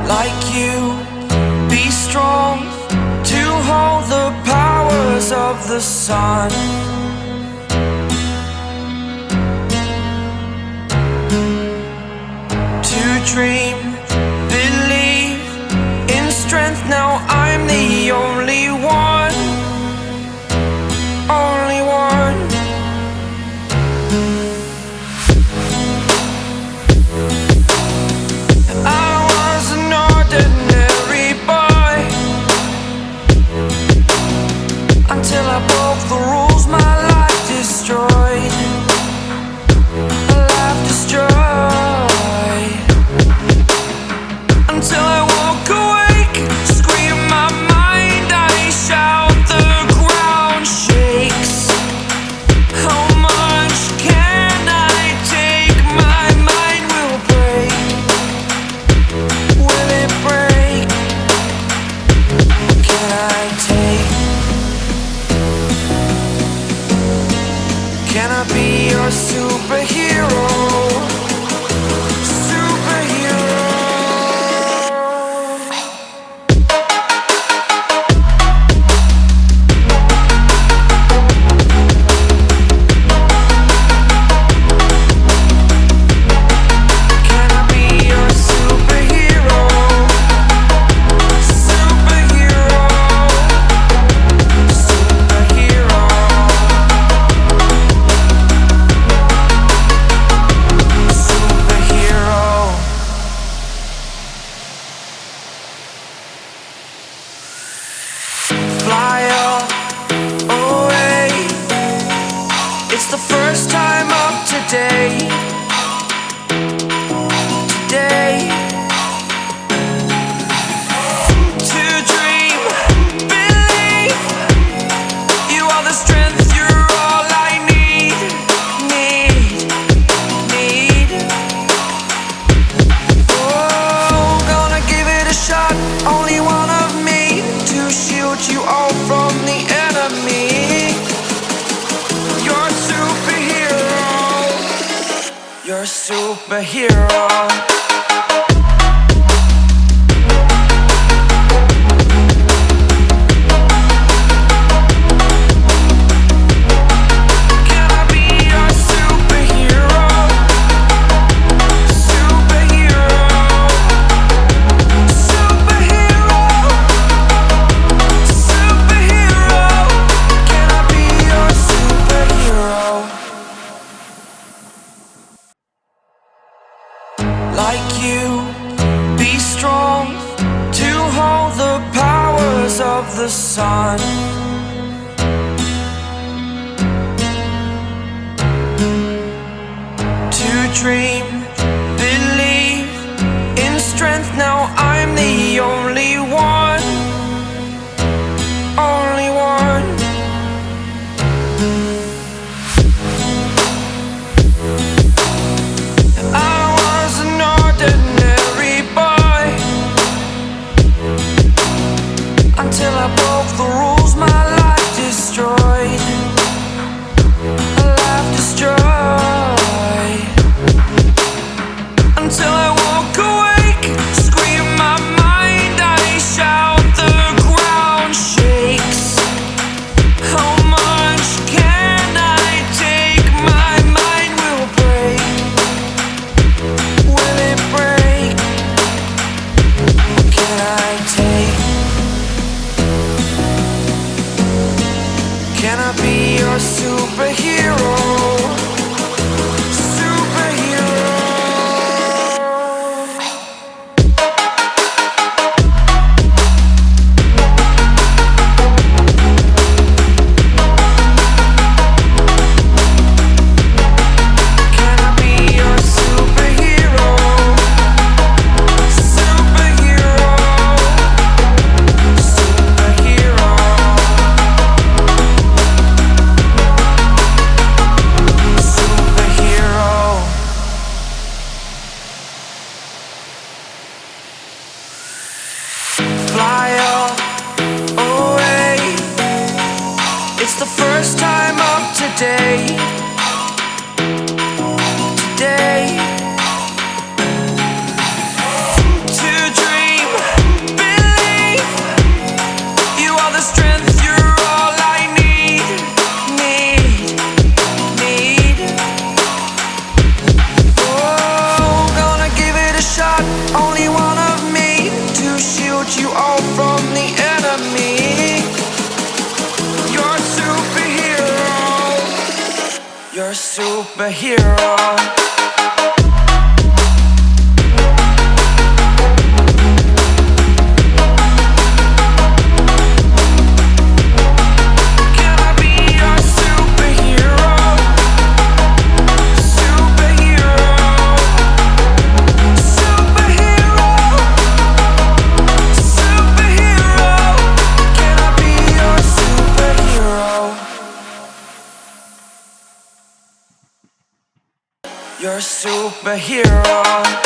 like you. Be strong to hold the powers of the sun. To dream, believe in strength. Now I'm the only one, only one. I was an ordinary boy until I broke the rules. My life destroyed, a life destroyed. Until I woke awake, scream my mind, I shout, the ground shakes. How much can I take? My mind will break. Will it break? Can I take? Can I be your superhero? Fly away. It's the first time of today. Today. To dream, believe. You are the strength, you're all I need. Oh, gonna give it a shot. Only one of me to shield you all from the enemy. You're a superhero. You're a superhero. Can I be your superhero? Superhero. Superhero. Superhero. Can I be your superhero? Like you, be strong to hold the powers of the sun. To dream, believe in strength. Now I'm the only one, only one. I was an ordinary boy until I broke the rules. My life destroyed, a life destroyed. Until I woke awake, scream my mind, I shout, the ground shakes. How much can I take? My mind will break. Will it break? Can I take? Can I be your superhero? Superhero. Can I be your superhero? Superhero. Superhero. Superhero. Fly away. It's the first time of today. Today. To dream. superhero. Can I be your superhero? Superhero. Superhero. Superhero. Can I be your superhero? You're a superhero.